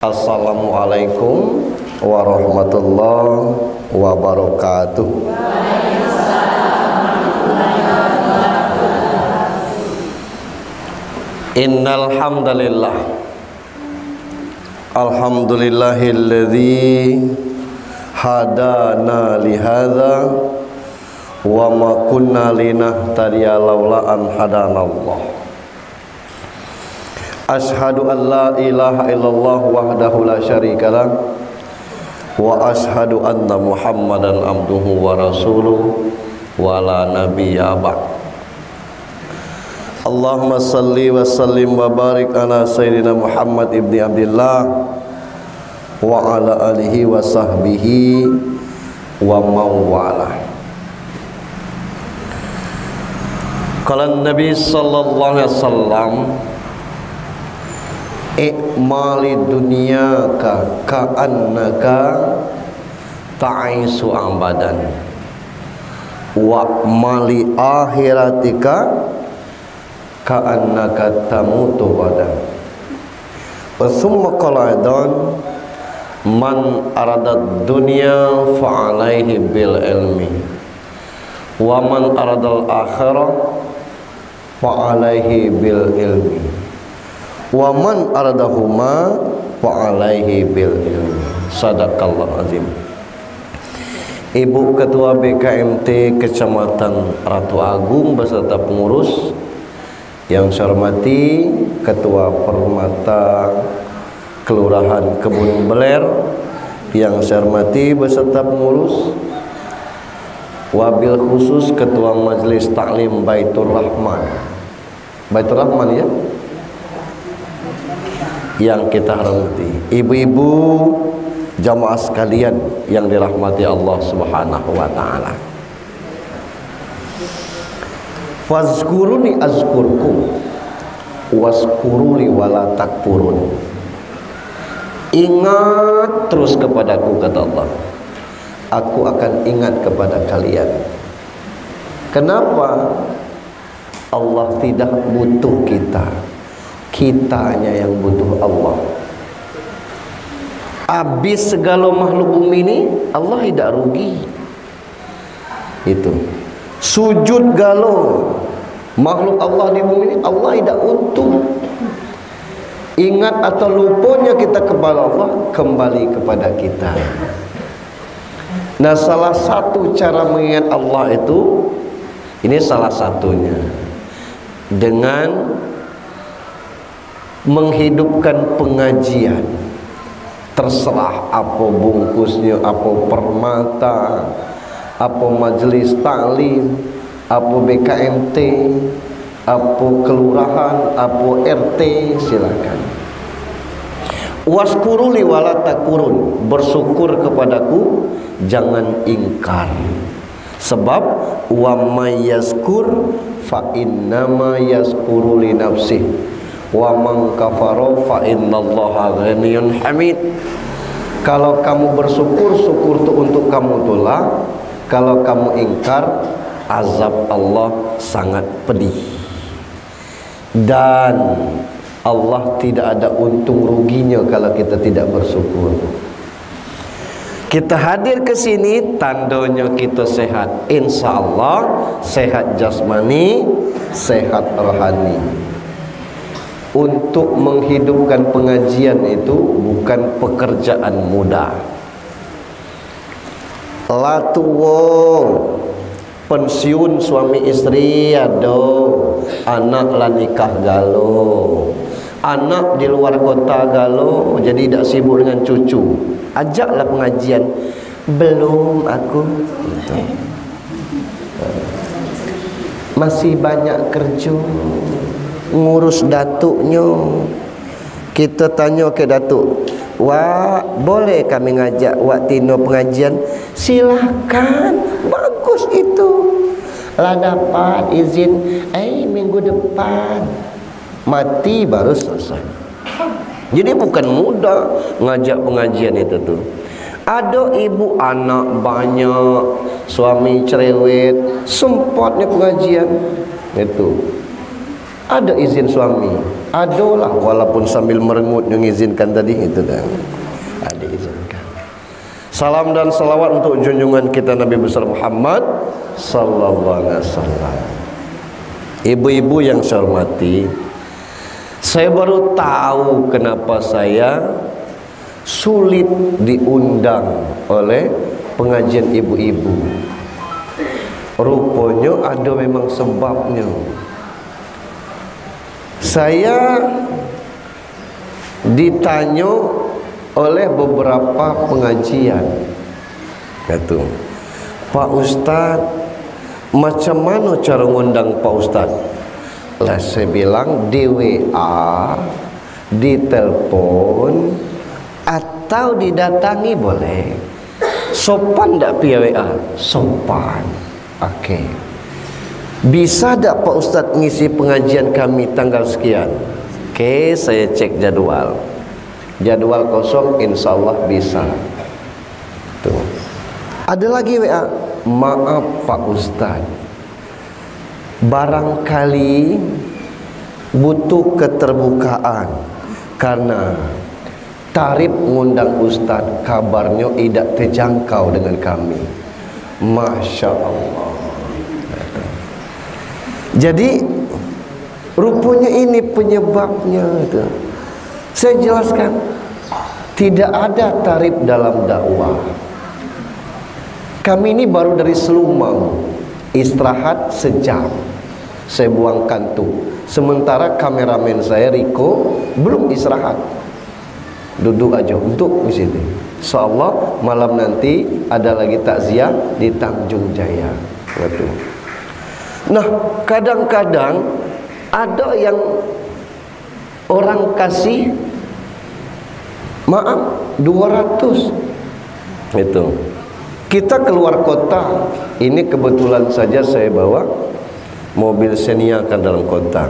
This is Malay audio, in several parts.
Assalamualaikum warahmatullahi wabarakatuh. Innal hamdalillah, alhamdulillahilladzi hadana li hadza wa ma kunna linahtadiya laula an hadanallah. Ashhadu an la ilaha illallah wahdahu la syarikalah wa ashhadu anna Muhammadan abduhu wa rasuluh wa la nabiyya ba'd. Allahumma salli wa sallim wa barik ala sayyidina Muhammad ibni Abdillah wa ala alihi wa sahbihi wa mawala. Qala Nabi sallallahu alaihi wasallam, ikmali dunyaka ka'annaka ta'isu abadan wa mali akhiratika ka'annaka tamutu badan. Wa thumma qala aidan, man aradad dunya fa'alaihi bil ilmi wa man aradal akhirah fa'alaihi bil ilmi wa man aradahuma wa alaihi bil ilmi. Sadaqallahu azim. Ibu Ketua BKMT Kecamatan Ratu Agung beserta pengurus yang saya hormati, Ketua Permata Kelurahan Kebun Beler yang saya hormati beserta pengurus, wabil khusus Ketua Majelis Taklim Baitur Rahman. Baitur Rahman ya, yang kita hormati, ibu-ibu jamaah sekalian yang dirahmati Allah Subhanahu wa taala. Fazkuruni azkurkum waskuruli wala takfurun. Ingat terus kepadaku, kata Allah, aku akan ingat kepada kalian. Kenapa? Allah tidak butuh kita, kitanya yang butuh Allah. Habis segala makhluk bumi ini, Allah tidak rugi. Itu sujud galau makhluk Allah di bumi ini, Allah tidak untung. Ingat atau lupanya kita kepada Allah, kembali kepada kita. Nah, salah satu cara mengingat Allah itu, ini salah satunya, dengan menghidupkan pengajian. Terserah apa bungkusnya, apa permata, apa majelis taklim, apa BKMT, apa kelurahan, apa RT, silakan. Waskuruli wala takurun, bersyukur kepadaku, jangan ingkar. Sebab wa may yazkur fa innama yazkuru li nafsihi wa man kafara fa innallaha ghaniyyun hamid. Kalau kamu bersyukur, syukur itu untuk kamu tulah. Kalau kamu ingkar, azab Allah sangat pedih. Dan Allah tidak ada untung ruginya kalau kita tidak bersyukur. Kita hadir ke sini tandanya kita sehat. Insya Allah sehat jasmani, sehat rohani. Untuk menghidupkan pengajian itu bukan pekerjaan mudah. Latuwo pensiun suami istri ado, anak lah nikah galo, anak di luar kota galo, jadi tidak sibuk dengan cucu. Ajaklah pengajian. Belum aku gitu. Masih banyak kerja, ngurus datuknya. Kita tanya ke datuk, wah boleh kami ngajak wak tino pengajian? Silahkan, bagus itu. Lah dapat izin minggu depan, mati baru selesai. Jadi bukan mudah ngajak pengajian itu tuh. Ada ibu anak banyak, suami cerewet, sempatnya pengajian itu. ada izin suami, adalah walaupun sambil merengut mengizinkan tadi itu kan, ada izinkan. Salam dan salawat untuk junjungan kita Nabi besar Muhammad sallallahu alaihi wasallam. Ibu-ibu yang saya hormati, saya baru tahu kenapa saya sulit diundang oleh pengajian ibu-ibu. Rupanya ada memang sebabnya. Saya ditanya oleh beberapa pengajian, kata, Pak Ustaz, macam mana cara ngundang Pak Ustaz? Lah saya bilang di WA, di telepon, atau didatangi boleh. Sopan tak via WA? Sopan. Okey. Bisa tak Pak Ustaz ngisi pengajian kami tanggal sekian? Okey, saya cek jadual. Jadual kosong, insya-Allah bisa. Tuh. Ada lagi WA. Maaf Pak Ustaz, barangkali butuh keterbukaan karena tarif ngundang Ustaz kabarnya tidak terjangkau dengan kami. Masya Allah. Jadi rupanya ini penyebabnya itu. Saya jelaskan, tidak ada tarif dalam dakwah. Kami ini baru dari Selumang, istirahat sejam, saya buang kantuk. Sementara kameramen saya Riko belum istirahat, duduk aja untuk di sini. Insyaallah malam nanti ada lagi takziah di Tanjung Jaya. Betul. Nah, kadang-kadang ada yang orang kasih maaf 200 itu. Kita keluar kota, ini kebetulan saja saya bawa mobil Xenia kan dalam kota.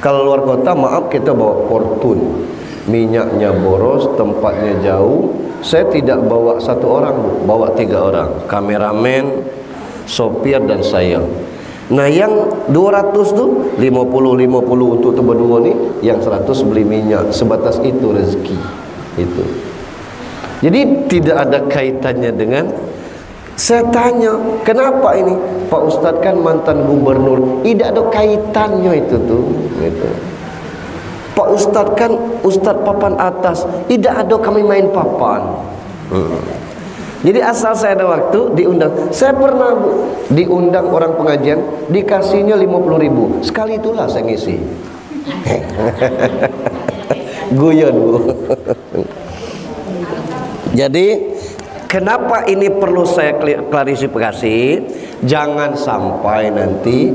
Kalau luar kota maaf kita bawa Fortune, minyaknya boros, tempatnya jauh. Saya tidak bawa satu orang, bawa 3 orang, kameramen, sopir dan saya. Nah yang 200 tuh 50 untuk berdua nih, yang 100 beli minyak. Sebatas itu rezeki itu. Jadi tidak ada kaitannya dengan. Saya tanya, kenapa ini? Pak Ustadz kan mantan gubernur. Tidak ada kaitannya itu tuh gitu. Pak Ustadz kan Ustadz papan atas. Tidak ada kami main papan. Jadi asal saya ada waktu diundang. Saya pernah diundang orang pengajian, dikasihnya 50.000. Sekali itulah saya ngisi. Guyon Bu. Jadi kenapa ini perlu saya klarifikasi? Jangan sampai nanti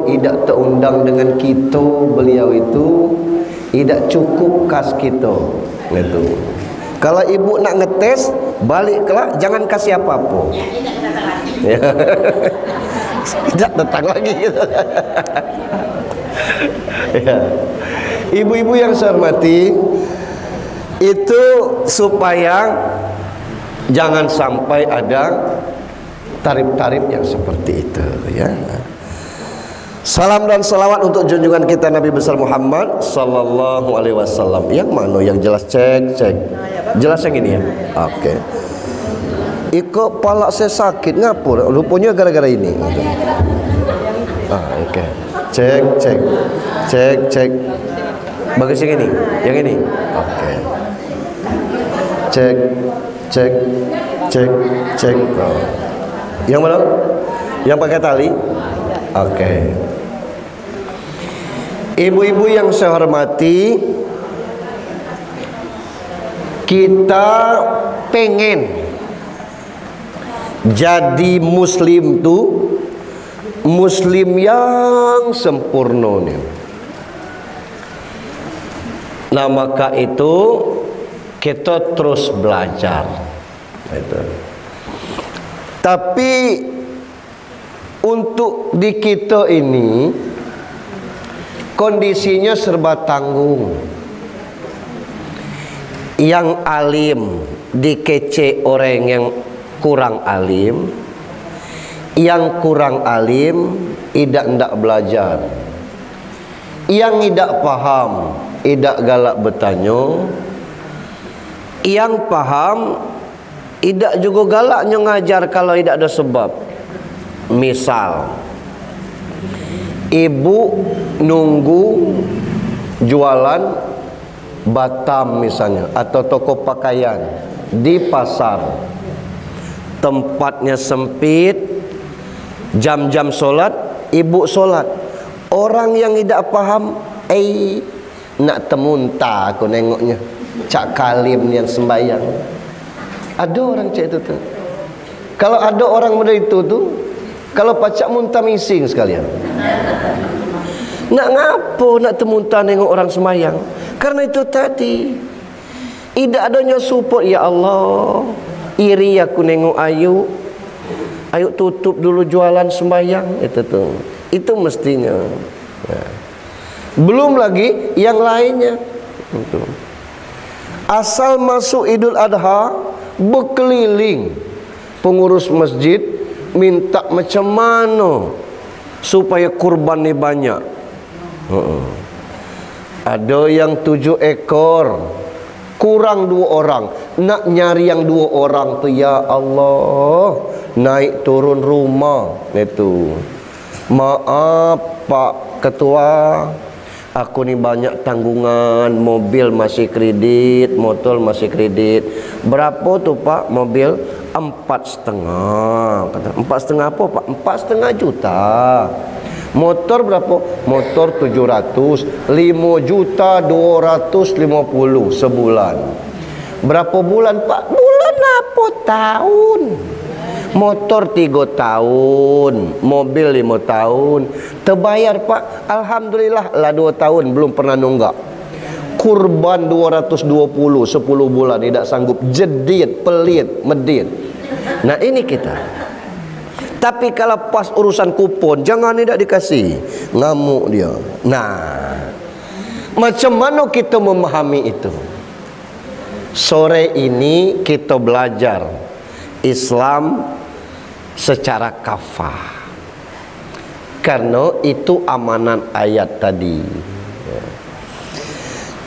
tidak terundang dengan kita, beliau itu tidak cukup kas kita gitu. Kalau ibu nak ngetes balik kelak, jangan kasih apa-apa ya. Tidak datang lagi gitu. Ya. Ibu-ibu yang saya hormati, itu supaya jangan sampai ada tarif-tarif yang seperti itu ya. Salam dan salawat untuk junjungan kita Nabi besar Muhammad sallallahu alaihi wasallam. Yang mana yang jelas? Cek. Jelas yang ini ya. Oke. Iko palak saya sakit ngapur. Rupanya gara-gara ini. Oke. Cek. Bagus yang ini. Yang ini. Oke. Cek. Oh. Yang mana? Yang pakai tali? Oke. Ibu-ibu yang saya hormati, kita pengen jadi muslim tuh muslim yang sempurna nih. Nah maka itu kita terus belajar itu. Tapi untuk di kita ini kondisinya serba tanggung. Yang alim dikece orang yang kurang alim, yang kurang alim tidak hendak belajar. Yang tidak paham, tidak galak bertanya. Yang paham, tidak juga galaknya ngajar kalau tidak ada sebab. Misal, ibu nunggu jualan Batam misalnya, atau toko pakaian di pasar, tempatnya sempit, jam-jam solat, ibu solat. Orang yang tidak paham, nak temunta aku nengoknya, Cak Kalim yang sembahyang. Ada orang cak itu tu. Kalau ada orang muda itu tu, kalau pacak muntah mising sekalian. Nak ngapo nak temunta nengok orang sembahyang? Karena itu tadi, tidak adanya support. Ya Allah, iri aku nengok ayu tutup dulu jualan sembahyang. Itu mestinya. Belum lagi yang lainnya. Asal masuk Idul Adha, berkeliling pengurus masjid minta macam mana supaya kurban ni banyak. Ada yang 7 ekor, kurang 2 orang. Nak nyari yang 2 orang tu, ya Allah, naik turun rumah. Itu, maaf Pak Ketua, aku ni banyak tanggungan, mobil masih kredit, motor masih kredit. Berapa tu Pak mobil? 4,5. Kata 4,5 apa Pak? 4,5 juta. Motor berapa? Motor 700. 5.250.000 sebulan. Berapa bulan Pak? Bulan apa? Tahun. Motor 3 tahun, mobil 5 tahun. Terbayar Pak? Alhamdulillah lah 2 tahun belum pernah nunggak. Kurban 220 10 bulan tidak sanggup, jedit, pelit, medit. Nah ini kita. Tapi kalau pas urusan kupon, jangan tidak dikasih, ngamuk dia. Nah, macam mana kita memahami itu? Sore ini kita belajar Islam secara kafah, karena itu amanat ayat tadi.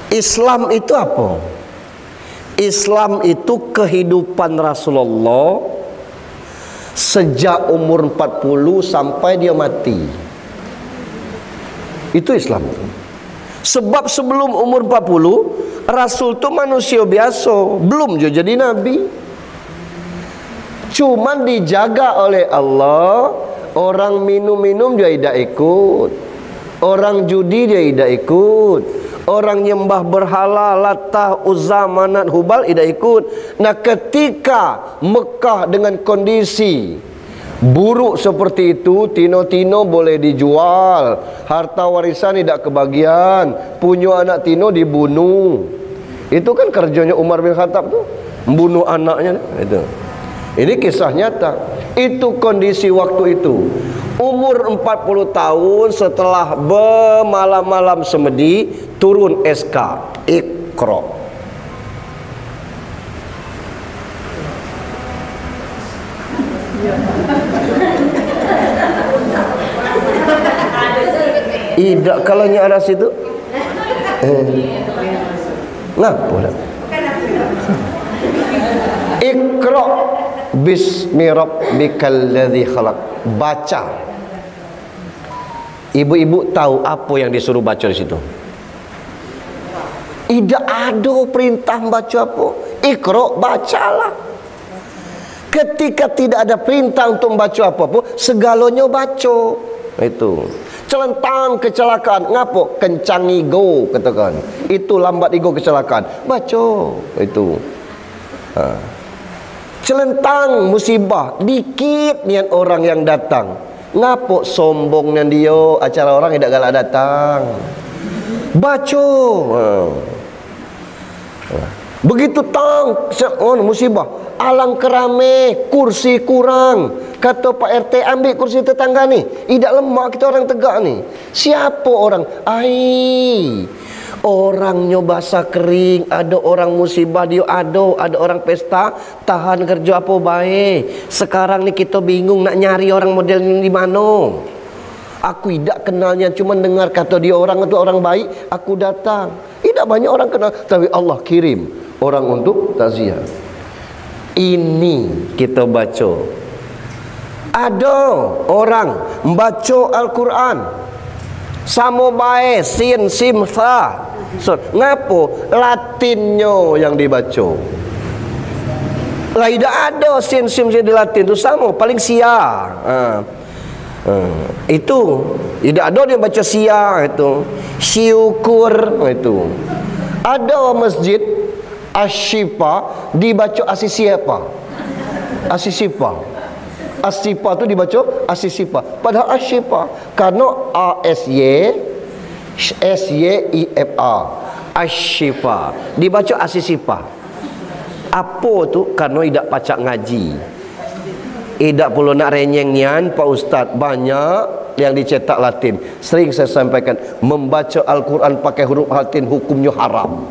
Islam itu apa? Islam itu kehidupan Rasulullah sejak umur 40 sampai dia mati. Itu Islam. Sebab sebelum umur 40 Rasul itu manusia biasa, belum juga jadi nabi. Cuman dijaga oleh Allah. Orang minum-minum dia tidak ikut, orang judi dia tidak ikut, orang nyembah berhala Latah, Uzza, Manat, Hubal tidak ikut. Nah ketika Mekah dengan kondisi buruk seperti itu, tino-tino boleh dijual, harta warisan tidak kebagian, punya anak tino dibunuh. Itu kan kerjanya Umar bin Khattab tuh, membunuh anaknya itu. Ini kisah nyata. Itu kondisi waktu itu. Umur 40 tahun setelah bermalam-malam semedi, turun SK, Iqra. Tidak kalanya ada situ. Ngapa dah? Iqra bismi rabbikal ladzi khalaq. Baca. Ibu-ibu tahu apa yang disuruh baca di situ? Tidak ada perintah baca apa. Iqra, bacalah. Ketika tidak ada perintah untuk baca apa-apa, segalanya baca. Itu. Celentang kecelakaan, ngapo? Kencang ego, katakan. Itu lambat ego kecelakaan. Baca. Itu. Celentang musibah, dikit niat orang yang datang. Ngapo sombongnya dia, acara orang tidak galak datang. Baca. Begitu musibah, alang kerame, kursi kurang. Kata Pak RT, ambil kursi tetangga ni. Tidak lemak kita orang tegak ni. Siapa orang? Orangnya basah kering, ada orang musibah dia ada orang pesta, tahan kerja apa baik. Sekarang ni kita bingung nak nyari orang model ni di mana. Aku tidak kenalnya, cuma dengar kata dia orang itu orang baik, aku datang. Tidak banyak orang kenal, tapi Allah kirim orang untuk takziah. Ini kita baca. Ada orang membaca Al-Quran sama baik sin sim sa. So, ngapo Latinnya yang dibaca? Lah tidak ada sin sim di Latin tu sama, paling sia. Itu tidak ada dia baca sia itu. Syukur itu. Ada masjid Asy-Syifa dibaca Asy-Syifa. Asy-Syifa. Asy-Syifa tu dibaca Asy-Syifa. Padahal Asy-Syifa karena Asyifa. Asy-Syifa dibaca Asy-Syifa. Apa tu? Karena tidak pacak ngaji. Tidak perlu nak renyeng nian Pak Ustaz. Banyak yang dicetak Latin. Sering saya sampaikan, membaca Al-Quran pakai huruf Latin hukumnya haram.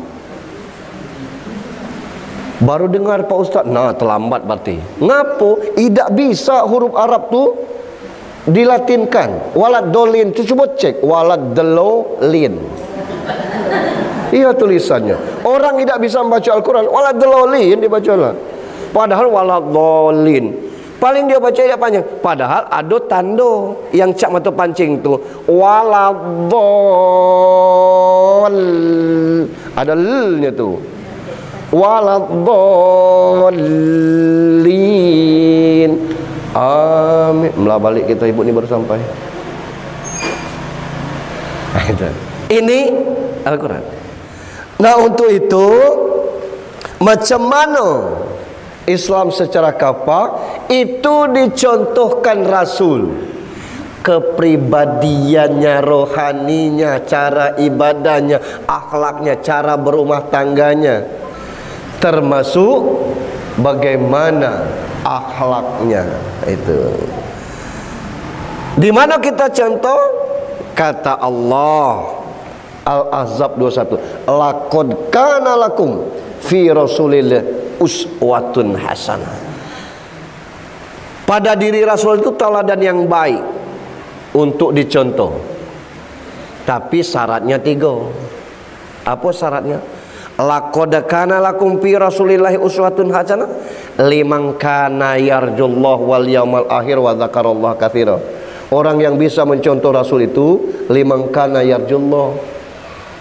Baru dengar Pak Ustaz, nah terlambat berarti. Ngapo? Tidak bisa huruf Arab tu dilatinkan. Walad dolin tu cuba cek, walad delolin. Iya tulisannya. Orang tidak bisa membaca Al-Quran, walad delolin dibacalah. Padahal walad dolin. Paling dia baca tidak panjang. Padahal ada tanda yang cak mata pancing tu. Waladol. Ada l-nya tu. Waladolin. Amin. Melah balik kita ibu ni baru sampai. Ini Al-Quran. Nah untuk itu, macam mana Islam secara kapak itu dicontohkan Rasul, kepribadiannya, rohaninya, cara ibadahnya, akhlaknya, cara berumah tangganya, termasuk bagaimana akhlaknya itu. Di mana kita contoh? Kata Allah Al-Ahzab 21, laqad kana lakum fi Rasulillah uswatun hasanah. Pada diri Rasul itu teladan yang baik untuk dicontoh. Tapi syaratnya 3. Apa syaratnya? Laqad kana lakum fi Rasulillahi uswatun hasanah liman kana yarjullah wal yaumal akhir wa dzakarallaha katsira. Orang yang bisa mencontoh Rasul itu liman kana yarjullah,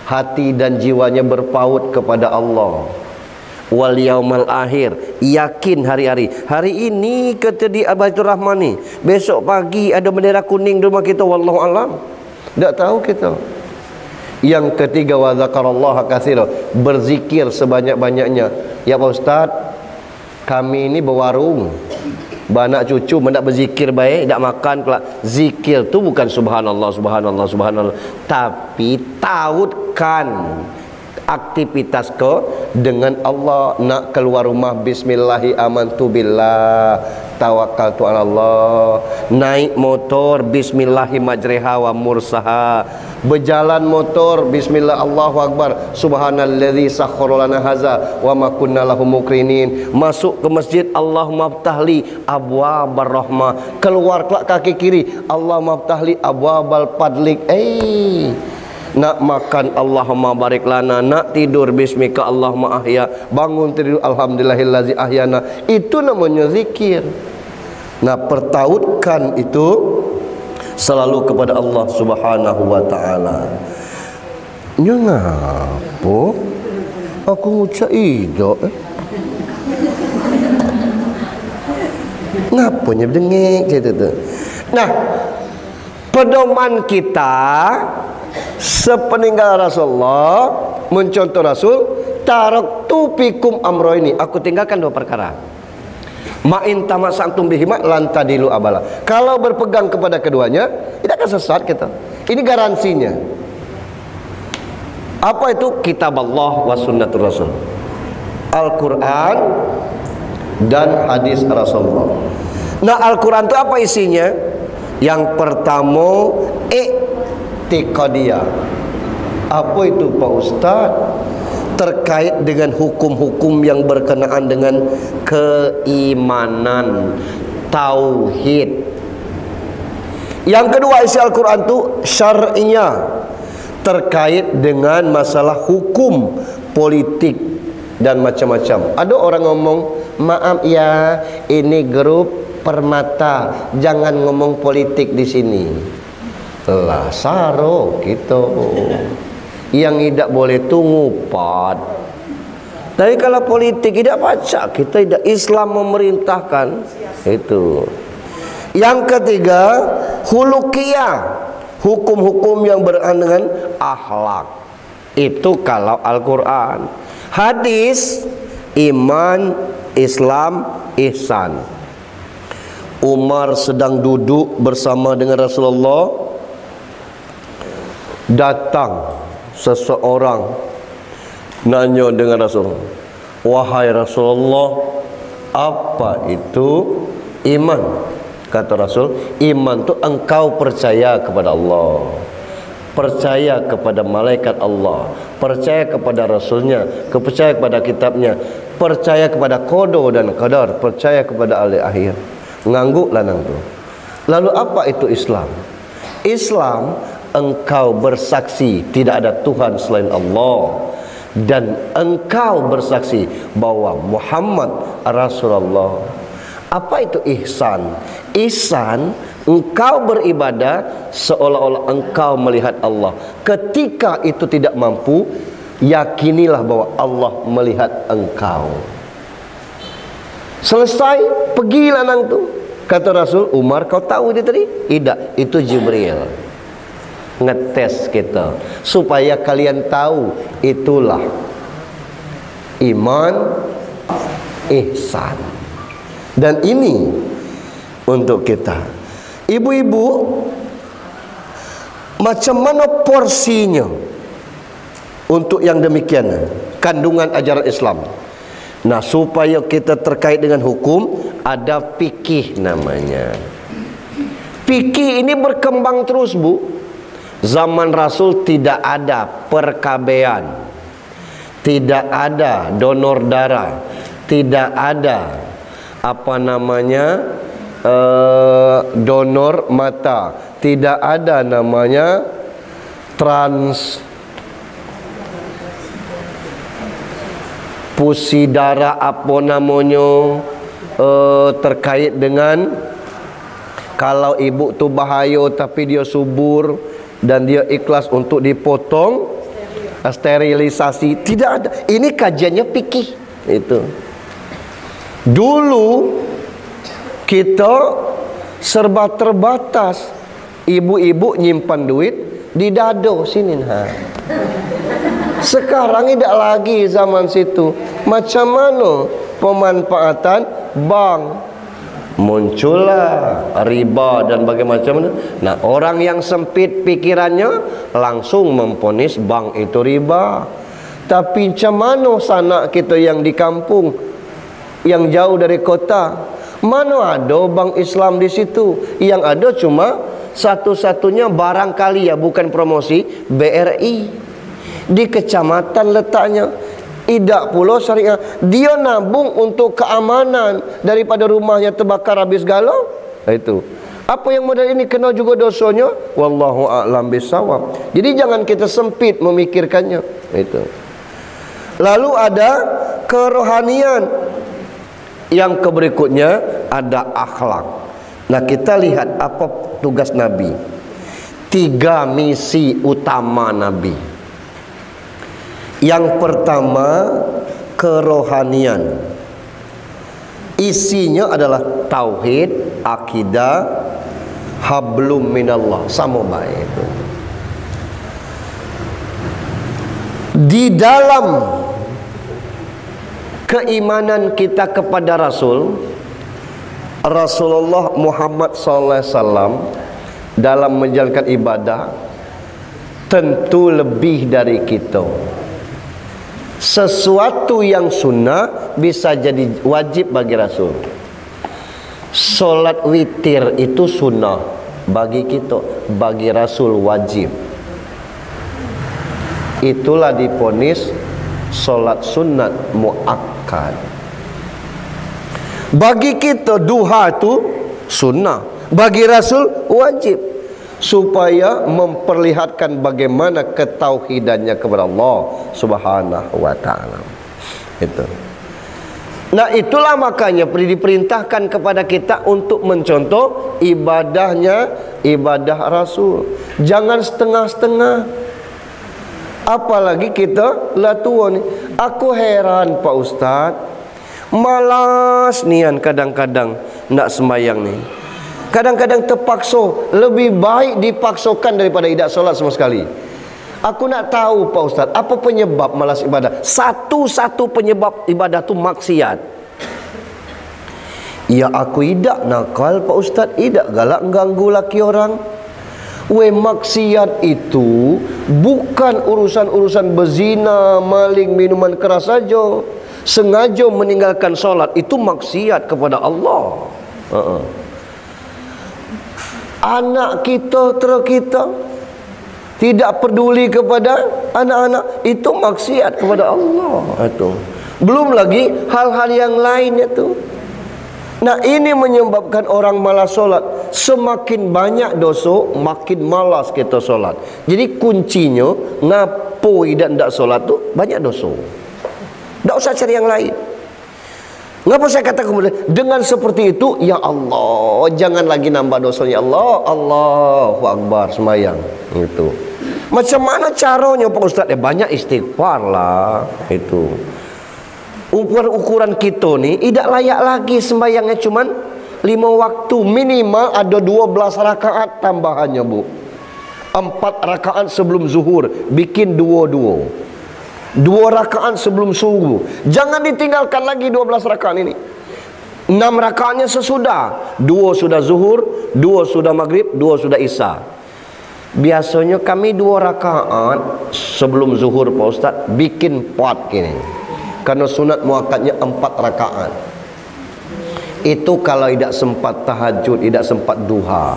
hati dan jiwanya berpaut kepada Allah, wal yaumal akhir, yakin hari-hari. Hari ini kata di Baitur Rahman ni, besok pagi ada bendera kuning di rumah kita, wallahu alam. Tak tahu kita. Yang ketiga, wa dzakarallaha katsira, berzikir sebanyak-banyaknya. Ya Pak Ustaz, kami ini berwarung, anak cucu mendak berzikir baik, tak makan kelak. Zikir tu bukan subhanallah, subhanallah, subhanallah, tapi tautkan aktivitas ke dengan Allah. Nak keluar rumah, bismillahi amantu billah tawakkaltu ala Allah. Naik motor, bismillahi majriha wa mursaha. Berjalan motor, bismillah Allahu akbar, subhanalladzi sakhkhara lana hadza wa ma kunna lahu muqrinin. Masuk ke masjid, Allahumma ftahli abwabar rahmah. Keluar kelak kaki kiri, Allahumma ftahli abwabal fadlik. Nak makan, Allahumma barik lana. Nak tidur, bismika Allahumma ahya. Bangun tidur, alhamdulillahillazi ahyana. Itu namanya zikir. Nah, pertautkan itu selalu kepada Allah Subhanahu wa taala. Nya ngapo? Aku ngucap ido. Ngaponya dengek gitu tu. Nah, pedoman kita sepeninggal Rasulullah, mencontoh Rasul, taraktu fikum amroini, aku tinggalkan 2 perkara. Ma'in tamasaktum bihima lan tadilu abala. Kalau berpegang kepada keduanya, tidak akan sesat kita. Ini garansinya. Apa itu? Kitab Allah wa sunnatur Rasul, Al-Quran dan hadis Rasulullah. Nah, Al-Quran itu apa isinya? Yang pertama, i'tiqadiyah. Apa itu Pak Ustaz? Terkait dengan hukum-hukum yang berkenaan dengan keimanan, tauhid. Yang kedua, isi Al-Quran itu syar'iynya, terkait dengan masalah hukum politik dan macam-macam. Ada orang ngomong, maaf ya, ini grup Permata, jangan ngomong politik di sini. Lah saro gitu. Yang tidak boleh tu ngupat. Tapi kalau politik tidak baca, kita tidak, Islam memerintahkan itu. Yang ketiga, khuluqiyah, hukum-hukum yang berkaitan dengan akhlak. Itu kalau Al-Quran. Hadis, iman, Islam, ihsan. Umar sedang duduk bersama dengan Rasulullah, datang seseorang nanya dengan Rasulullah, wahai Rasulullah, apa itu iman? Kata Rasul, iman itu engkau percaya kepada Allah, percaya kepada malaikat Allah, percaya kepada Rasulnya, percaya kepada kitabnya, percaya kepada qada dan qadar, percaya kepada hari akhir. Ngangguk lanang tu. Lalu apa itu Islam? Islam, engkau bersaksi tidak ada Tuhan selain Allah, dan engkau bersaksi bahwa Muhammad Rasulullah. Apa itu ihsan? Ihsan, engkau beribadah seolah-olah engkau melihat Allah. Ketika itu tidak mampu, yakinilah bahwa Allah melihat engkau. Selesai, pergi lanang tu. Kata Rasul, Umar, kau tahu dia tadi? Tidak, itu Jibril ngetes kita supaya kalian tahu itulah iman, ihsan. Dan ini untuk kita ibu-ibu, macam mana porsinya untuk yang demikian kandungan ajaran Islam. Nah, supaya kita terkait dengan hukum, ada fikih namanya. Fikih ini berkembang terus, Bu. Zaman Rasul tidak ada perkabaian, tidak ada donor darah, tidak ada donor mata, tidak ada namanya transfusi darah, terkait dengan kalau ibu tu bahaya tapi dia subur dan dia ikhlas untuk dipotong, sterilisasi, tidak ada. Ini kajiannya fikih itu. Dulu kita serba terbatas. Ibu-ibu nyimpan duit di dado sini. Sekarang tidak lagi zaman situ. Macam mana pemanfaatan bank? Muncullah riba dan bagaimana. Nah, orang yang sempit pikirannya langsung memponis bank itu riba. Tapi macam mana sanak kita yang di kampung, yang jauh dari kota, mana ada bank Islam di situ? Yang ada cuma satu-satunya barangkali, ya bukan promosi, BRI di kecamatan letaknya. Tidak pula syariah. Dia nabung untuk keamanan daripada rumahnya terbakar habis galau. Itu. Apa yang model ini kena juga dosanya? Wallahu a'lam bissawab. Jadi jangan kita sempit memikirkannya. Itu. Lalu ada kerohanian. Yang berikutnya ada akhlak. Nah, kita lihat apa tugas Nabi. 3 misi utama Nabi. Yang pertama, kerohanian. Isinya adalah tauhid, akidah, hablum minallah, sama baik itu. Di dalam keimanan kita kepada Rasulullah Muhammad SAW dalam menjalankan ibadah tentu lebih dari kita. Sesuatu yang sunnah bisa jadi wajib bagi Rasul. Solat witir itu sunnah bagi kita, bagi Rasul wajib. Itulah diponis solat sunat muakkad. Bagi kita duha itu sunnah, Bagi Rasul wajib, supaya memperlihatkan bagaimana ketauhidannya kepada Allah Subhanahu wa taala. Itu. Nah, itulah makanya diperintahkan kepada kita untuk mencontoh ibadahnya, ibadah Rasul. Jangan setengah-setengah. Apalagi kita lah tua ni. Aku heran Pak Ustaz, malas nian kadang-kadang nak sembahyang ni. Kadang-kadang terpaksa. Lebih baik dipaksakan daripada tidak solat sama sekali. Aku nak tahu Pak Ustaz, apa penyebab malas ibadah? Satu-satu penyebab ibadah tu maksiat. Ya aku tidak nakal Pak Ustaz, tidak galak ganggu laki orang. Maksiat itu bukan urusan-urusan berzina, maling, minuman keras saja. Sengaja meninggalkan solat itu maksiat kepada Allah. Anak kita, kita tidak peduli kepada anak-anak, itu maksiat kepada Allah. Itu. Belum lagi hal-hal yang lain itu. Nah, ini menyebabkan orang malas solat. Semakin banyak dosa, makin malas kita solat. Jadi kuncinya ngapoi dan tidak solat tu banyak dosa. Tak usah cari yang lain. Ngapa saya kata kemudian dengan seperti itu, ya Allah, jangan lagi nambah dosanya. Allah, Allahu Akbar sembahyang. Itu. Macam mana caranya Pak Ustaz? Banyak istighfar lah. Itu. Ukuran kita ni tidak layak lagi sembahyangnya cuman 5 waktu. Minimal ada 12 rakaat tambahannya Bu. 4 rakaat sebelum zuhur, bikin 2 rakaat sebelum subuh. Jangan ditinggalkan lagi 12 rakaat ini. 6 rakaatnya sesudah. 2 sudah zuhur, 2 sudah maghrib, 2 sudah isya. Biasanya kami 2 rakaat sebelum zuhur Pak Ustaz, bikin 4 gini. Karena sunat muakkadnya 4 rakaat. Itu kalau tidak sempat tahajud, tidak sempat duha.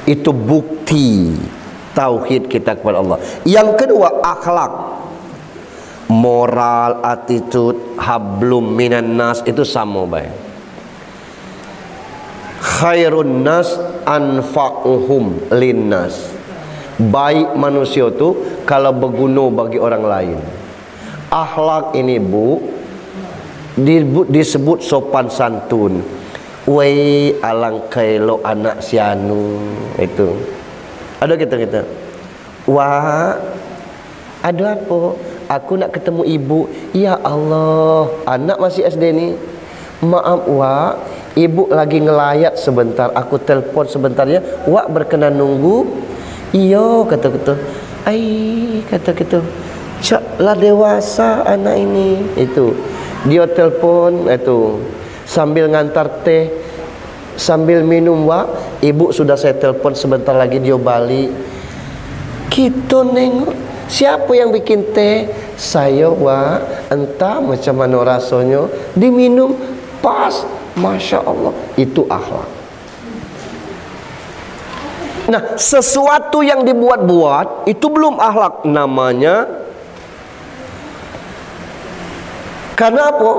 Itu bukti tauhid kita kepada Allah. Yang kedua, akhlak, moral, attitude, hablum minan nas, itu sama baik. Khairun nas anfa'uhum linnas. Baik manusia tu kalau berguna bagi orang lain. Akhlak ini Bu disebut sopan santun. Wei alangkai lo anak sianu. Itu ada kita. Wah, ada apa? Aku nak ketemu ibu. Ya Allah, anak masih SD ni. Maaf Wak, ibu lagi ngelayat sebentar, aku telpon sebentar ya. Wak berkenan nunggu? Iya, kata-kata. Kata-kata. Cak lah dewasa anak ini. Itu. Dia telpon itu sambil ngantar teh, sambil minum Wak. Ibu sudah saya telpon sebentar lagi dia balik. Kita nengok. Siapa yang bikin teh? Saya Wak. Entah macam mana rasanya. Diminum pas. Masya Allah. Itu akhlak. Nah, sesuatu yang dibuat-buat itu belum akhlak namanya. Karena apa?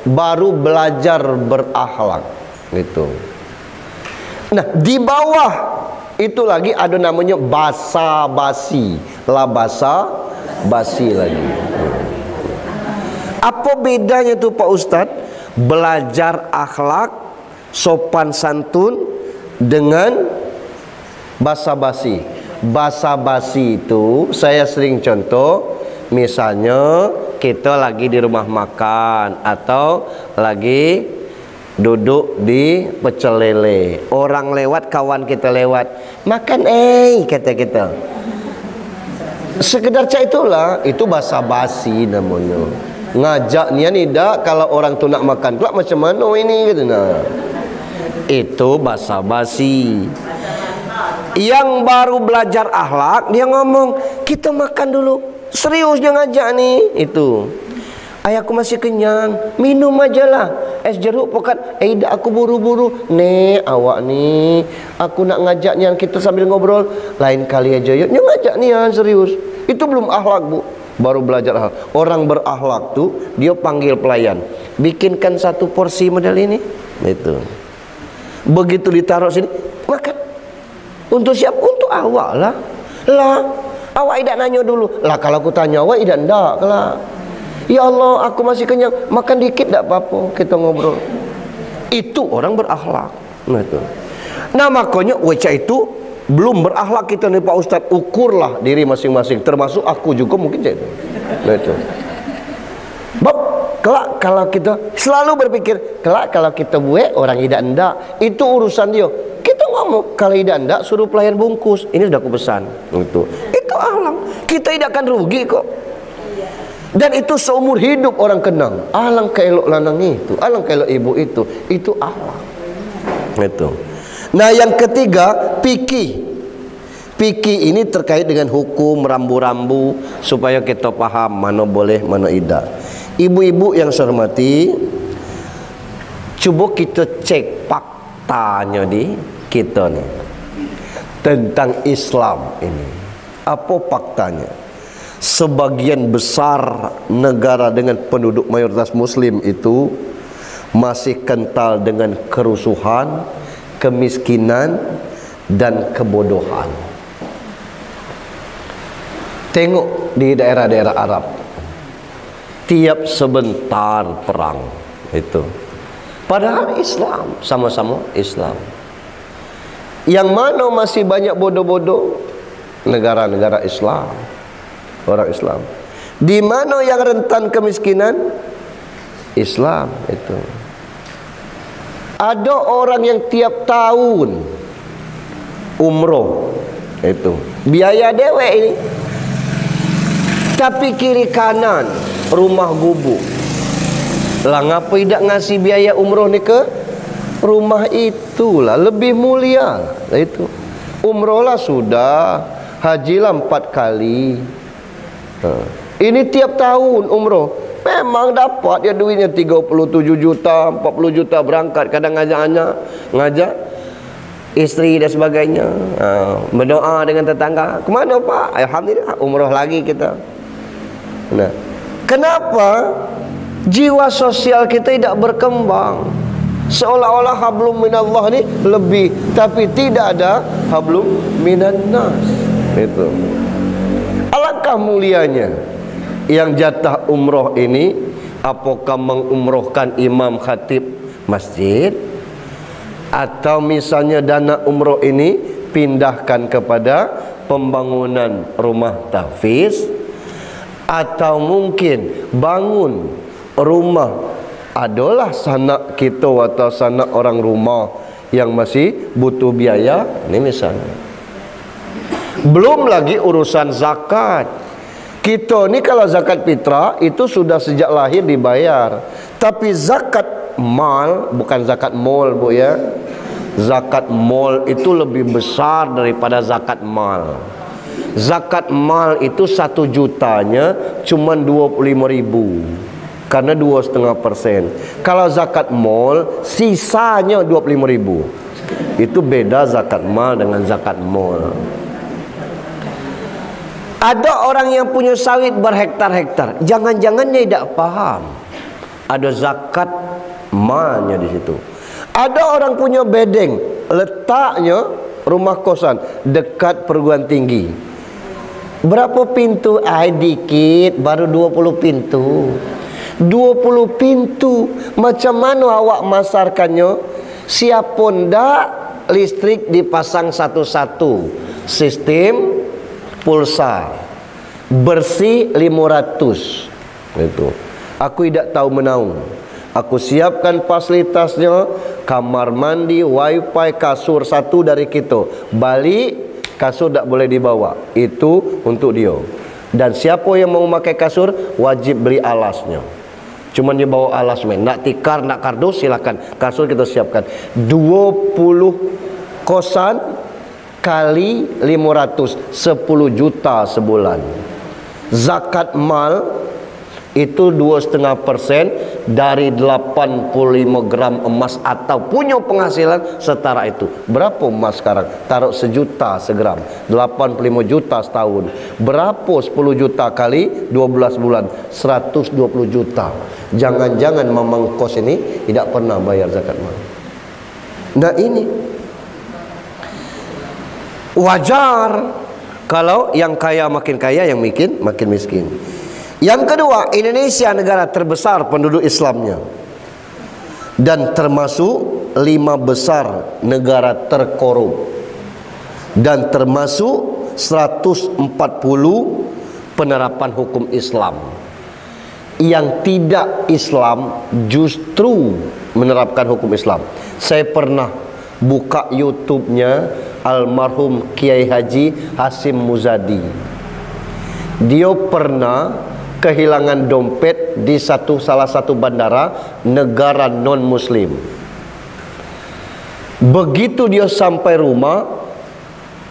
Baru belajar berakhlak. Gitu. Nah, di bawah itu lagi ada namanya basa-basi. La basa-basi lagi. Apa bedanya tuh Pak Ustadz? Belajar akhlak, sopan santun dengan basa-basi. Basa-basi itu saya sering contoh. Misalnya kita lagi di rumah makan atau lagi duduk di pecel lele. Orang lewat, kawan kita lewat. Makan kata kita. Sekedar cak itulah, itu basa-basi namanya. Ngajak nian tidak kalau orang tu nak makan. Kelak macam mana ini kata nah. Itu basa-basi. Yang baru belajar akhlak dia ngomong, "Kita makan dulu." Serius dia ngajak nih. Itu. Ayahku masih kenyang, minum aja lah es jeruk pokat. Dah aku buru-buru. Nek awak ni, aku nak ngajak nian kita sambil ngobrol. Lain kali aja yuk. Dia ngajak nian serius. Itu belum akhlak Bu. Baru belajar akhlak. Orang berakhlak tuh dia panggil pelayan, bikinkan 1 porsi model ini. Itu. Begitu ditaruh sini, makan. Untuk siapa? Untuk awak lah. Lah, awak tidak nanya dulu. Lah kalau aku tanya awak, tidak ndak lah. Ya Allah, aku masih kenyang, makan dikit tak apa-apa, kita ngobrol. Itu orang berakhlak. Nah itu. Nah makanya wajah itu belum berakhlak kita nih Pak Ustadz. Ukurlah diri masing-masing, termasuk aku juga mungkin itu. Nah itu. Bab, kelak kalau kita selalu berpikir, kelak kalau kita buat orang tidak ndak, itu urusan dia. Kita ngomong kalau tidak ndak suruh pelayan bungkus. Ini sudah aku pesan. Itu alam. Kita tidak akan rugi kok. Dan itu seumur hidup orang kenang. Alang keelok lanang itu, alang keelok ibu itu alam. Itu. Nah yang ketiga, fikih. Fikih ini terkait dengan hukum rambu-rambu supaya kita paham mana boleh, mana tidak. Ibu-ibu yang saya hormati, coba kita cek faktanya di kita nih tentang Islam ini. Apa faktanya? Sebagian besar negara dengan penduduk mayoritas muslim itu masih kental dengan kerusuhan, kemiskinan, dan kebodohan. Tengok di daerah-daerah Arab, tiap sebentar perang itu. Padahal Islam, sama-sama Islam. Yang mana masih banyak bodoh-bodoh? Negara-negara Islam, orang Islam. Di mana yang rentan kemiskinan? Islam itu. Ada orang yang tiap tahun umroh itu, biaya dewek ini. Tapi kiri kanan rumah gubuk. Lah ngapa tidak ngasih biaya umroh ni ke rumah itulah, lebih mulia lah itu. Umroh lah sudah, haji lah 4 kali. Ini tiap tahun umroh. Memang dapat ya duitnya 37 juta, 40 juta berangkat. Kadang ngajak isteri dan sebagainya. Berdoa dengan tetangga. Kemana Pak? Alhamdulillah umroh lagi kita. Nah, kenapa jiwa sosial kita tidak berkembang? Seolah-olah hablum minallah ini lebih, tapi tidak ada hablum minannas. Itu. Alangkah mulianya yang jatah umroh ini, apakah mengumrohkan imam khatib masjid, atau misalnya dana umroh ini pindahkan kepada pembangunan rumah tahfiz, atau mungkin bangun rumah. Adalah sanak kita atau sanak orang rumah yang masih butuh biaya, ini misalnya. Belum lagi urusan zakat. Kita ni kalau zakat fitrah itu sudah sejak lahir dibayar. Tapi zakat mal, bukan zakat mall Bu ya. Zakat mall itu lebih besar daripada zakat mal. Zakat mal itu 1 jutanya cuma 25.000, karena 2,5%. Kalau zakat mall sisanya 25.000. Itu beda zakat mal dengan zakat mall. Ada orang yang punya sawit berhektar-hektar, jangan-jangan dia tidak paham ada zakat malnya di situ. Ada orang punya bedeng, letaknya rumah kosan dekat perguruan tinggi. Berapa pintu? Dikit, baru 20 pintu. 20 pintu. Macam mana awak masarkannya? Siapa ndak listrik dipasang satu-satu. Sistem pulsa. Bersih 500. Itu. Aku tidak tahu menaung. Aku siapkan fasilitasnya, kamar mandi, wifi, kasur satu dari kita. Balik kasur tak boleh dibawa. Itu untuk dia. Dan siapa yang mau pakai kasur wajib beli alasnya. Cuma dia bawa alas main. Nak tikar, nak kardus silakan. Kasur kita siapkan. 20 kosan kali 500, 10 juta sebulan. Zakat mal itu 2,5% dari 85 gram emas atau punya penghasilan setara itu. Berapa emas sekarang? Taruh 1 juta segram, 85 juta setahun. Berapa 10 juta kali 12 bulan? 120 juta. Jangan-jangan Mamang Kos ini tidak pernah bayar zakat mal. Nah ini wajar kalau yang kaya makin kaya, yang makin miskin. Yang kedua, Indonesia negara terbesar penduduk Islamnya dan termasuk 5 besar negara terkorup, dan termasuk 140 penerapan hukum Islam. Yang tidak Islam justru menerapkan hukum Islam. Saya pernah buka YouTube-nya almarhum Kiai Haji Hasim Muzadi. Dia pernah kehilangan dompet di salah satu bandara negara non muslim. Begitu dia sampai rumah,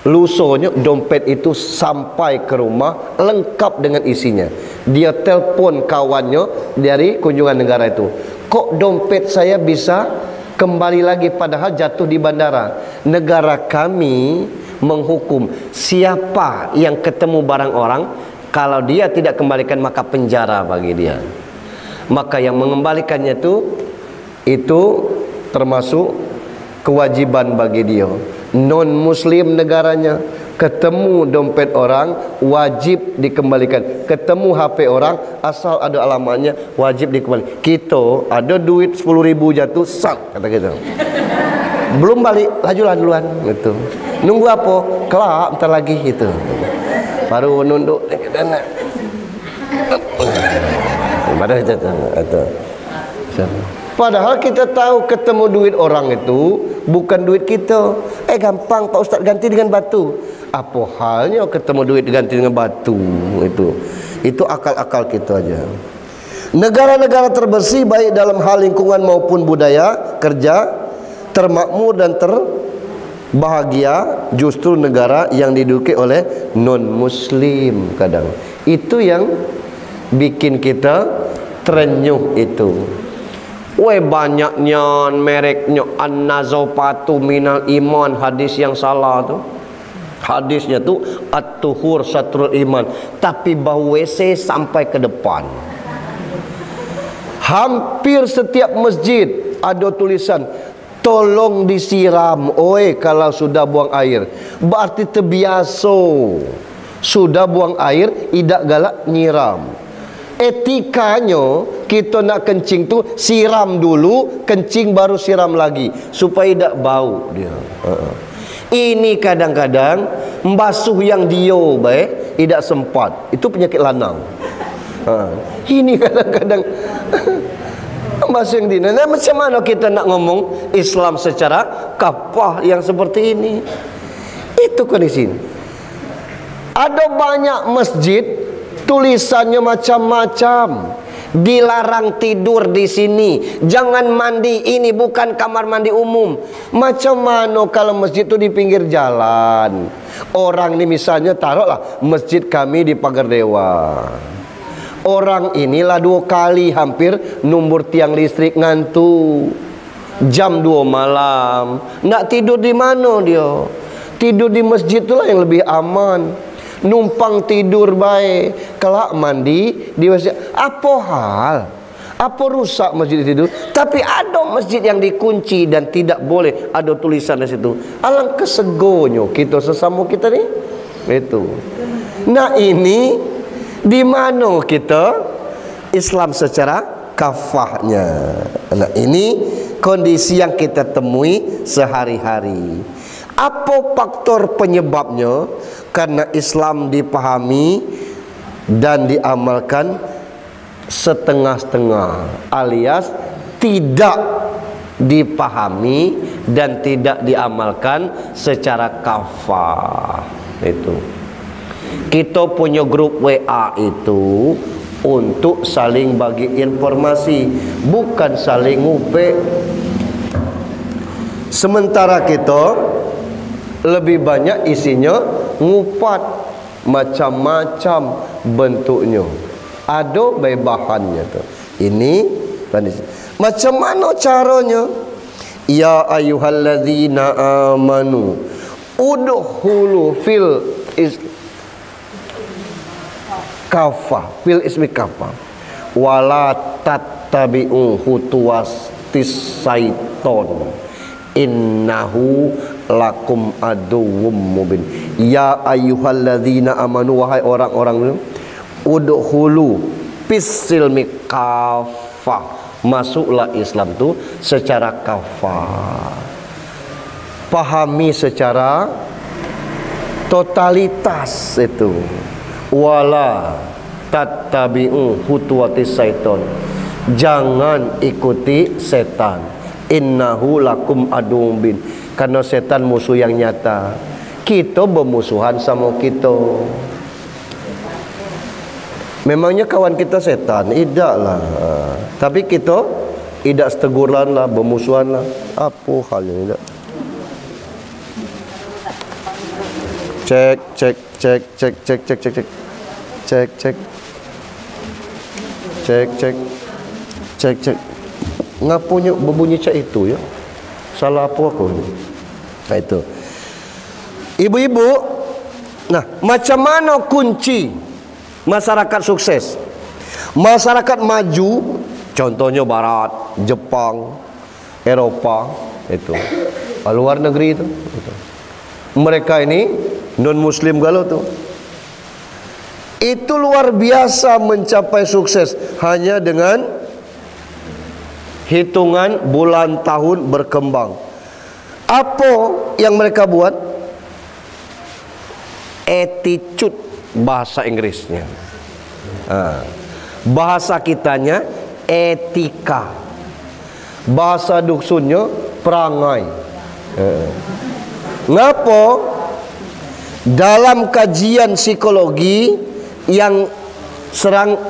lusuhnya dompet itu sampai ke rumah lengkap dengan isinya. Dia telpon kawannya dari kunjungan negara itu, kok dompet saya bisa kembali lagi padahal jatuh di bandara? Negara kami menghukum siapa yang ketemu barang orang, kalau dia tidak kembalikan maka penjara bagi dia. Maka yang mengembalikannya itu termasuk kewajiban bagi dia. Non muslim negaranya, ketemu dompet orang wajib dikembalikan. Ketemu HP orang asal ada alamatnya wajib dikembalikan. Kita ada duit 10.000 jatuh, sak kata kita. Belum balik, lajulah duluan gitu. Nunggu apa? Kelak bentar lagi itu. Baru nunduk dekat padahal kita tahu ketemu duit orang itu bukan duit kita. Gampang Pak Ustaz, ganti dengan batu. Apa halnya ketemu duit ganti dengan batu? Itu akal-akal kita aja. Negara-negara terbersih baik dalam hal lingkungan maupun budaya kerja, termakmur dan bahagia justru negara yang diduduki oleh non muslim. Kadang itu yang bikin kita terenyuh itu. Banyaknya mereknya an-nazafatu minal iman, hadis yang salah tu. Hadisnya tu at-tuhur satrul iman, tapi bau WC sampai ke depan. Hampir setiap masjid ada tulisan tolong disiram. Kalau sudah buang air, berarti terbiasa. Sudah buang air, tidak galak nyiram. Etikanya kita nak kencing tu siram dulu, kencing baru siram lagi supaya tidak bau dia. Ini kadang-kadang membasuh yang dia baik tidak sempat. Itu penyakit lanang. Ini kadang-kadang bahasa yang dina. Nah, macam mana kita nak ngomong Islam secara kafah yang seperti ini? Itu kondisi. Ada banyak masjid tulisannya macam-macam. Dilarang tidur di sini, jangan mandi, ini bukan kamar mandi umum. Macam mana kalau masjid itu di pinggir jalan? Orang ini misalnya taruhlah masjid kami di Pagar Dewa. Orang inilah 2 kali hampir numbur tiang listrik ngantuk. Jam 2 malam. Nak tidur di mana dia? Tidur di masjid itulah yang lebih aman. Numpang tidur baik, kelak mandi di masjid. Apa hal? Apa rusak masjid itu? Tapi ada masjid yang dikunci dan tidak boleh ada tulisan di situ. Alangkah segonya kita sesama kita ni. Itu. Nah ini di mana kita Islam secara kafahnya. Nah ini kondisi yang kita temui sehari-hari. Apa faktor penyebabnya? Karena Islam dipahami dan diamalkan setengah-setengah, alias tidak dipahami dan tidak diamalkan secara kafah. Itu kita punya grup WA itu untuk saling bagi informasi, bukan saling ngupek. Sementara kita lebih banyak isinya ngupat, macam-macam bentuknya, ada bahannya tu. Ini macam mana caranya? Ya ayyuhalladzina amanu udkhulu fil kafah, fil ismi kafah, wala tattabi'u khutuwatis syaiton innahu lakum aduwwum mubin. Ya ayyuhalladzina amanu, wahai orang-orang, udkhulu fis-silmi kafah, masuklah Islam tu secara kafah, pahami secara totalitas itu. Wala tattabi'u khutuwatis syaiton, jangan ikuti setan. Innahu lakum aduwwum mubin, karena setan musuh yang nyata. Kita bermusuhan sama kita. Memangnya kawan kita setan? Tidaklah. Tapi kita tidak seteguran lah, bermusuhan lah. Apa halnya tidak? Cek, cek, cek, cek, cek, cek, cek, cek, cek, cek, cek, cek, cek, cek. Ngapunya berbunyi cek itu ya? Salah apa aku? Nah itu. Ibu-ibu, nah macam mana kunci masyarakat sukses, masyarakat maju? Contohnya Barat, Jepang, Eropa, itu luar negeri itu. Mereka ini non muslim galau tuh, itu luar biasa mencapai sukses hanya dengan hitungan bulan tahun berkembang. Apa yang mereka buat? Attitude bahasa Inggrisnya. Bahasa kitanya etika, bahasa duksunnya perangai. Ngapa? Dalam kajian psikologi yang serang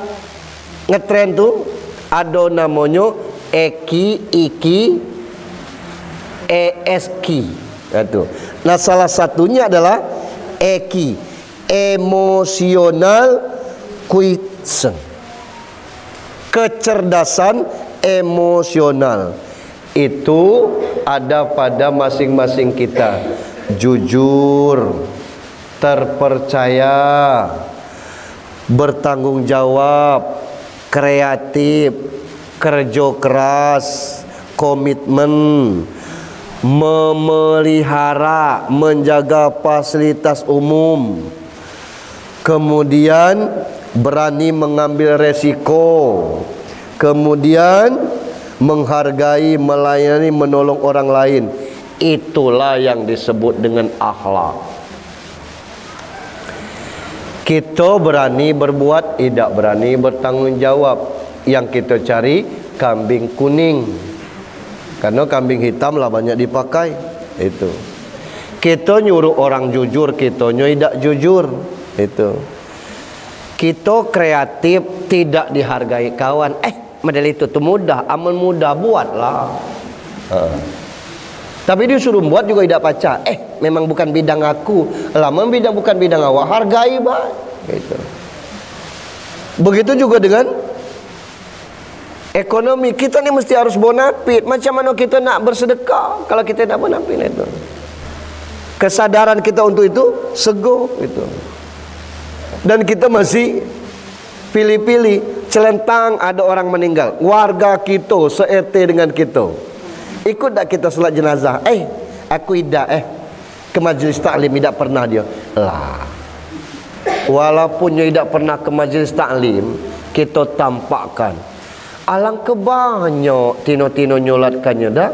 ngetren tuh ada namanya Eki, Iki, ESK. Nah salah satunya adalah Eki, emosional quotient, kecerdasan emosional. Itu ada pada masing-masing kita. Jujur, terpercaya, bertanggung jawab, kreatif, kerja keras, komitmen, memelihara, menjaga fasilitas umum, kemudian berani mengambil resiko, kemudian menghargai, melayani, menolong orang lain. Itulah yang disebut dengan akhlak. Kita berani berbuat, tidak berani bertanggung jawab. Yang kita cari kambing kuning, karena kambing hitam lah banyak dipakai. Itu kita nyuruh orang jujur, kita tidak jujur. Itu kita kreatif, tidak dihargai kawan. Model itu tuh mudah, aman mudah, buatlah. Tapi dia suruh buat juga tidak pacar. Memang bukan bidang aku, lama bidang bukan bidang awak, hargai bah. Gitu. Begitu juga dengan ekonomi. Kita ni mesti harus bonafit. Macam mana kita nak bersedekah kalau kita nak bonafit itu? Kesadaran kita untuk itu seguh itu. Dan kita masih pilih-pilih. Celentang ada orang meninggal, warga kita se-RT dengan kita, ikut tak kita solat jenazah? Aku tidak ke majlis taklim, tidak pernah dia lah. Walaupun dia tidak pernah ke majlis taklim, kita tampakkan alangkah banyak tino-tino nyolatkannya dah.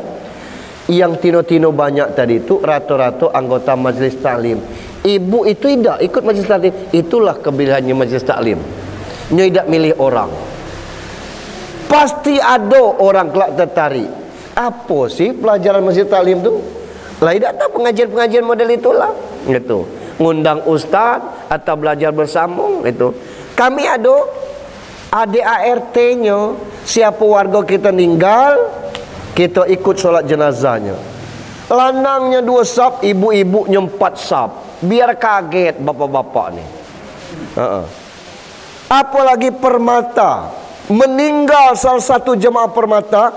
Yang tino-tino banyak tadi itu rata-rata anggota majlis taklim. Ibu itu tidak ikut majlis taklim. Itulah kelebihannya majlis taklim. Dia tidak milih orang. Pasti ada orang kelak tertarik. Apa sih pelajaran majlis taklim tu? Lah tidak tahu pengajian-pengajian model itulah. Gitu. Ngundang ustaz atau belajar bersama itu. Kami ada ADART-nya. Siapa warga kita meninggal, kita ikut solat jenazahnya. Lanangnya 2 saf, ibu-ibunya 4 saf. Biar kaget bapak-bapak ni. Apalagi permata, meninggal salah satu jemaah permata,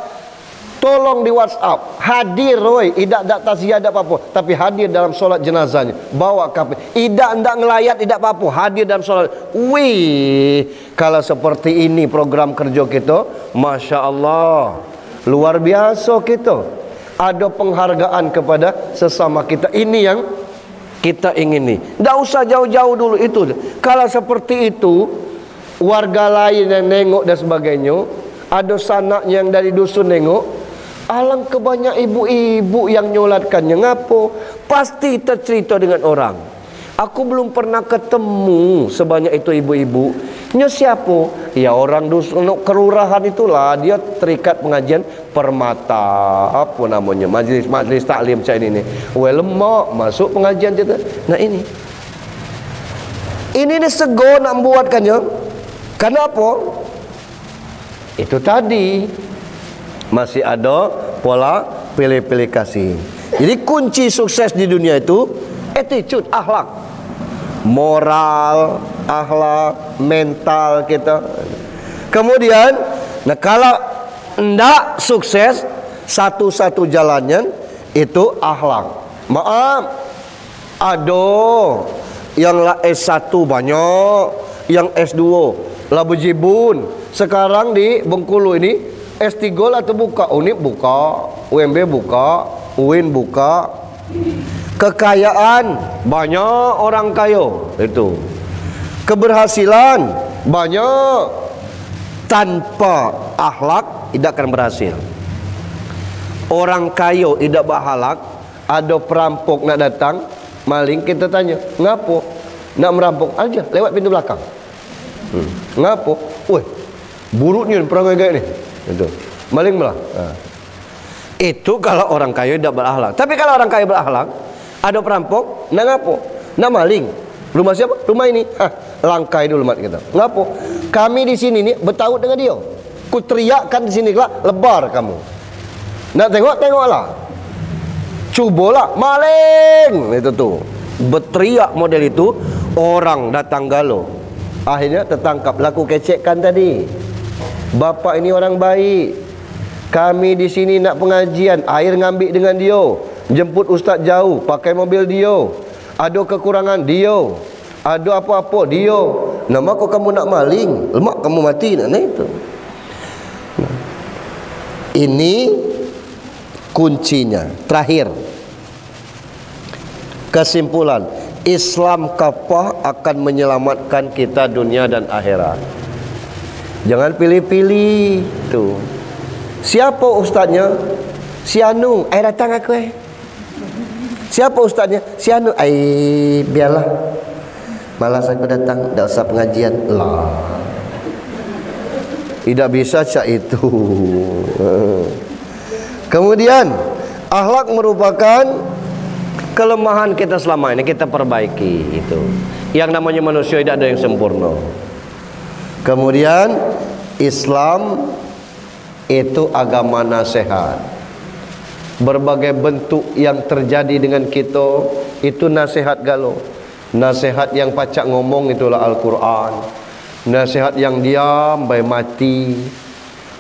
tolong di WhatsApp, hadir roy, tidak takziah tidak apa-apa, tapi hadir dalam solat jenazahnya, bawa kafe, tidak ngelayat tidak apa-apa, hadir dalam solat. Wih, kalau seperti ini program kerja kita, Masya Allah, luar biasa kita. ada penghargaan kepada sesama kita. Ini yang kita ingin nih. Tak usah jauh-jauh dulu itu. Kalau seperti itu, warga lain yang nengok dan sebagainya, ada sanak yang dari dusun nengok, alangkah banyak ibu-ibu yang nyolatkannya. Ngapo? Pasti tercerita dengan orang. Aku belum pernah ketemu sebanyak itu ibu-ibu. Nya siapa? Ya orang dusun kelurahan itulah. Dia terikat pengajian Permata, apa namanya, majlis taklim macam ini. Weh lemak masuk pengajian kita. Nah ini sego nak buatkannya. Kenapa? Itu tadi masih ada pola pilih-pilih kasih. Jadi kunci sukses di dunia itu attitude, akhlak, moral, akhlak, mental kita. Kemudian, nah kalau ndak sukses, satu-satu jalannya itu akhlak. Maaf, ada yang lah S1 banyak, yang S2 lah bejibun. Sekarang di Bengkulu ini S3 lah terbuka, UNIP buka, UMB buka, UIN buka. Kekayaan banyak orang kaya itu. Keberhasilan banyak. Tanpa akhlak tidak akan berhasil. Orang kaya tidak berakhlak, ada perampok nak datang, maling, kita tanya, ngapo? Nak merampok aja lewat pintu belakang. Ngapo? Woi, buruknya perangai kayak ni. Itu. Maling belah. Itu kalau orang kaya tidak berakhlak. Tapi kalau orang kaya berakhlak, ada perampok, nak ngapo? Nak maling. Rumah siapa? Rumah ini. Langkai dulu mat kita. Ngapo? Kami di sini ni bertaut dengan dia. Ku teriakkan di sini lah, lebar kamu. Nak tengok, tengoklah. Cubalah, maling. Itu tuh. Berteriak model itu, orang datang galau. Akhirnya tertangkap. Laku kecekkan tadi. Bapak ini orang baik. Kami di sini nak pengajian, air ngambil dengan dia. Jemput ustaz jauh, pakai mobil dia. Ada kekurangan dia, ada apa-apa dia. Nama kau kamu nak maling, lemak kamu mati. Nah itu. Ini kuncinya. Terakhir, kesimpulan, Islam kafah akan menyelamatkan kita dunia dan akhirat. Jangan pilih-pilih tuh. Siapa ustaznya? Si Anu. Datang aku Siapa ustaznya? Si Anu. Biarlah, malas aku datang, tak usah pengajian lah. Tidak bisa cak itu. Kemudian akhlak merupakan kelemahan kita selama ini, kita perbaiki itu. Yang namanya manusia tidak ada yang sempurna. Kemudian Islam itu agama nasihat. Berbagai bentuk yang terjadi dengan kita itu nasihat galau. Nasihat yang pacak ngomong itulah Al-Quran. Nasihat yang diam sampai mati.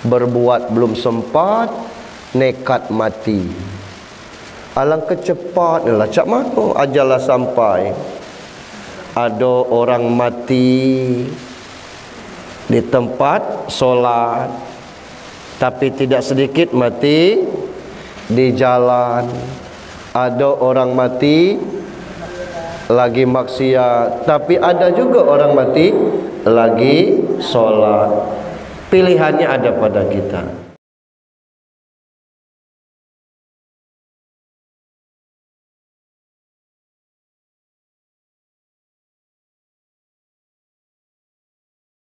Berbuat belum sempat, nekat mati. Alangkah cepat lah, cak mana ajalah sampai. Ada orang mati di tempat solat, tapi tidak sedikit mati di jalan. Ada orang mati lagi maksiat, tapi ada juga orang mati lagi sholat. Pilihannya ada pada kita.